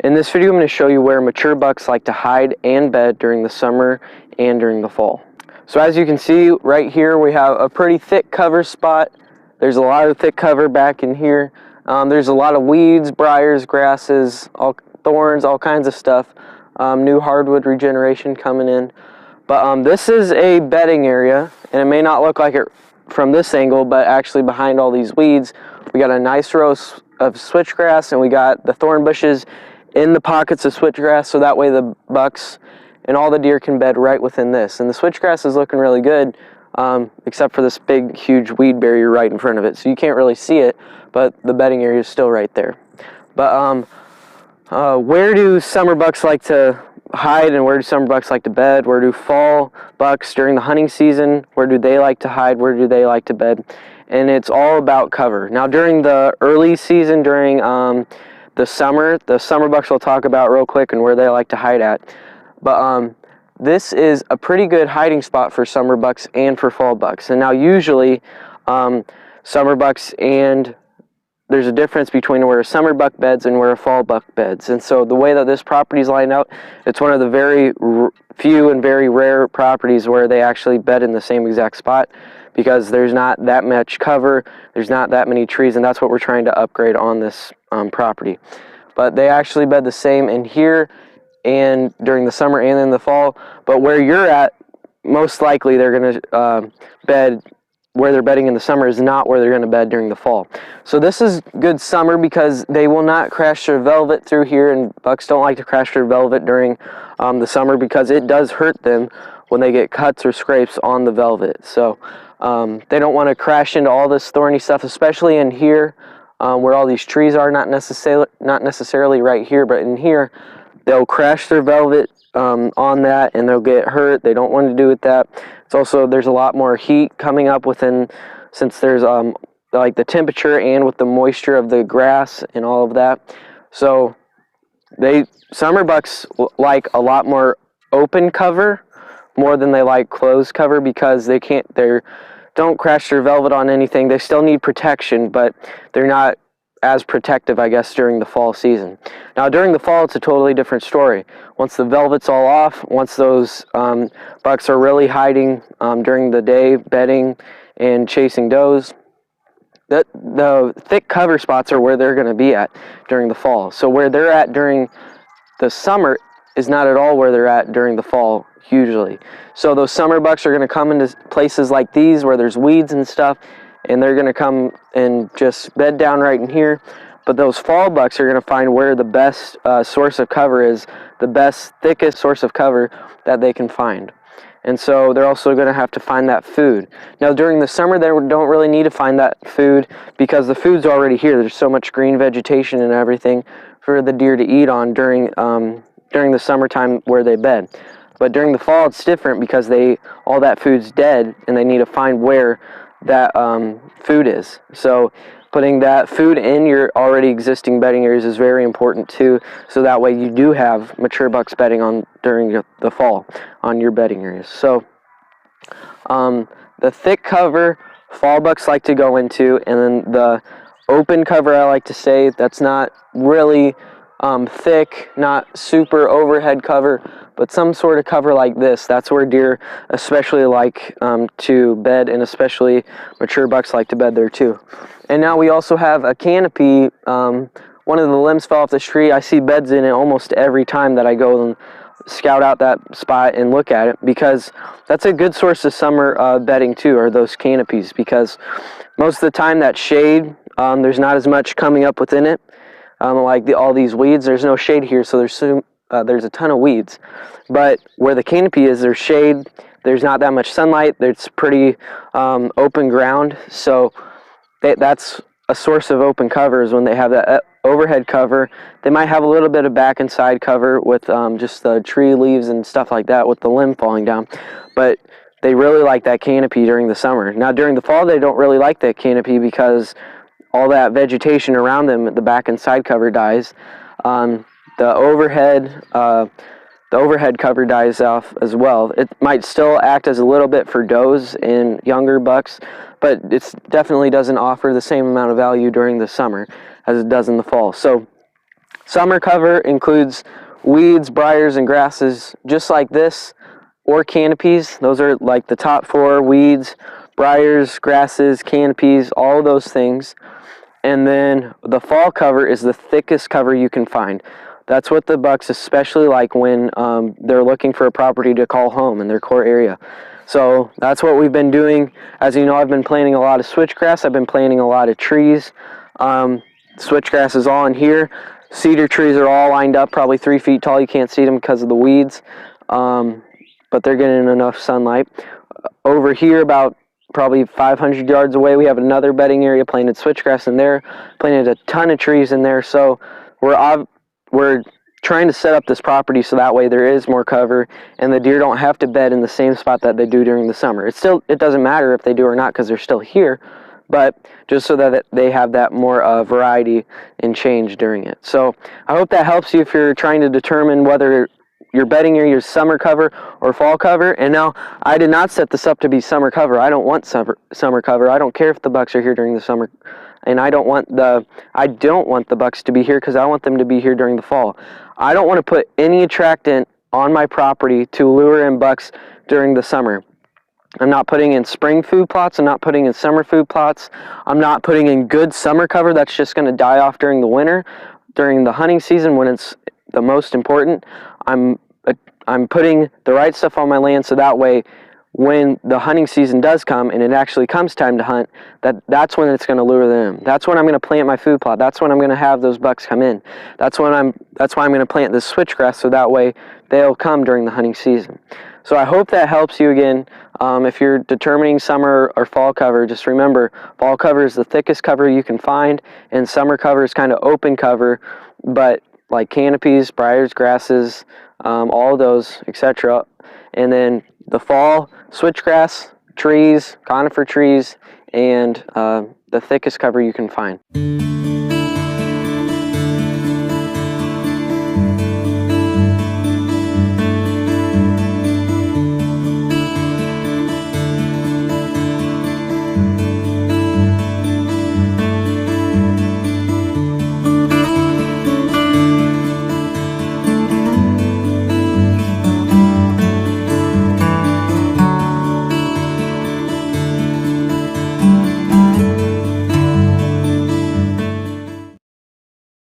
In this video, I'm going to show you where mature bucks like to hide and bed during the summer and during the fall. So as you can see right here, we have a pretty thick cover spot. There's a lot of thick cover back in here. There's a lot of weeds, briars, grasses, thorns, all kinds of stuff. New hardwood regeneration coming in. But this is a bedding area, and it may not look like it from this angle, but actually behind all these weeds, we got a nice row of switchgrass, and we got the thorn bushes in the pockets of switchgrass, so that way the bucks and all the deer can bed right within this. And the switchgrass is looking really good, except for this big, huge weed barrier right in front of it. So you can't really see it, but the bedding area is still right there. But where do summer bucks like to hide, and where do summer bucks like to bed? Where do fall bucks during the hunting season, where do they like to hide? Where do they like to bed? And it's all about cover. Now during the early season, during the summer bucks I'll talk about real quick and where they like to hide at. But this is a pretty good hiding spot for summer bucks and for fall bucks. And now usually summer bucks, and there's a difference between where a summer buck beds and where a fall buck beds. And so the way that this property is lined out, it's one of the very few and very rare properties where they actually bed in the same exact spot, because there's not that much cover, there's not that many trees, and that's what we're trying to upgrade on this property. But they actually bed the same in here and during the summer and in the fall. But where you're at, most likely they're going to bed, where they're bedding in the summer is not where they're going to bed during the fall. So this is good summer because they will not crash their velvet through here, and bucks don't like to crash their velvet during the summer because it does hurt them when they get cuts or scrapes on the velvet. So they don't want to crash into all this thorny stuff, especially in here where all these trees are, not necessarily right here, but in here they'll crash their velvet on that, and they'll get hurt. They don't want to do with that. It's also, there's a lot more heat coming up within, since there's like the temperature and with the moisture of the grass and all of that. So summer bucks like a lot more open cover more than they like closed cover, because they don't crash their velvet on anything. They still need protection, but they're not as protective, I guess, during the fall season. Now during the fall, it's a totally different story. Once the velvet's all off, once those bucks are really hiding during the day, bedding and chasing does, the thick cover spots are where they're going to be at during the fall. So where they're at during the summer is not at all where they're at during the fall usually. So those summer bucks are going to come into places like these where there's weeds and stuff, and they're going to come and just bed down right in here. But those fall bucks are going to find where the best source of cover is, the best, thickest source of cover that they can find. And so they're also going to have to find that food. Now during the summer, they don't really need to find that food because the food's already here. There's so much green vegetation and everything for the deer to eat on during the summertime where they bed. But during the fall, it's different because all that food's dead, and they need to find where that food is. So putting that food in your already existing bedding areas is very important too, so that way you do have mature bucks bedding on during the fall on your bedding areas. So the thick cover fall bucks like to go into, and then the open cover, I like to say, that's not really thick, not super overhead cover, but some sort of cover like this. That's where deer especially like to bed, and especially mature bucks like to bed there too. And now we also have a canopy. One of the limbs fell off this tree. I see beds in it almost every time that I go and scout out that spot and look at it, because that's a good source of summer bedding too, are those canopies, because most of the time that shade, there's not as much coming up within it. Like all these weeds, there's no shade here, so there's a ton of weeds. But where the canopy is, there's shade, there's not that much sunlight, it's pretty open ground, so that's a source of open cover, is when they have that overhead cover. They might have a little bit of back and side cover with just the tree leaves and stuff like that with the limb falling down, but they really like that canopy during the summer. Now during the fall they don't really like that canopy because all that vegetation around them, the back and side cover dies. The overhead cover dies off as well. It might still act as a little bit for does and younger bucks, but it definitely doesn't offer the same amount of value during the summer as it does in the fall. So summer cover includes weeds, briars, and grasses just like this, or canopies. Those are like the top four: weeds, briars, grasses, canopies, all of those things. And then the fall cover is the thickest cover you can find. That's what the bucks especially like when they're looking for a property to call home in their core area. So that's what we've been doing. As you know, I've been planting a lot of switchgrass. I've been planting a lot of trees. Switchgrass is all in here. Cedar trees are all lined up, probably 3 feet tall. You can't see them because of the weeds, but they're getting enough sunlight. Over here, about probably 500 yards away, we have another bedding area, planted switchgrass in there, planted a ton of trees in there. So we're trying to set up this property so that way there is more cover and the deer don't have to bed in the same spot that they do during the summer. It doesn't matter if they do or not because they're still here, but just so that they have that more variety and change during it. So I hope that helps you if you're trying to determine whether your bedding area is summer cover or fall cover. And now, I did not set this up to be summer cover. I don't want summer cover. I don't care if the bucks are here during the summer, and I don't want the bucks to be here because I want them to be here during the fall. I don't want to put any attractant on my property to lure in bucks during the summer. I'm not putting in spring food plots. I'm not putting in summer food plots. I'm not putting in good summer cover that's just going to die off during the winter. During the hunting season, when it's the most important, I'm putting the right stuff on my land so that way when the hunting season does come and it actually comes time to hunt, that's when it's going to lure them in. That's when I'm going to plant my food plot. That's when I'm going to have those bucks come in. That's why I'm going to plant this switchgrass so that way they'll come during the hunting season. So I hope that helps you again. If you're determining summer or fall cover, just remember fall cover is the thickest cover you can find, and summer cover is kind of open cover, but like canopies, briars, grasses, all of those, etc. And then the fall, switchgrass, trees, conifer trees, and the thickest cover you can find.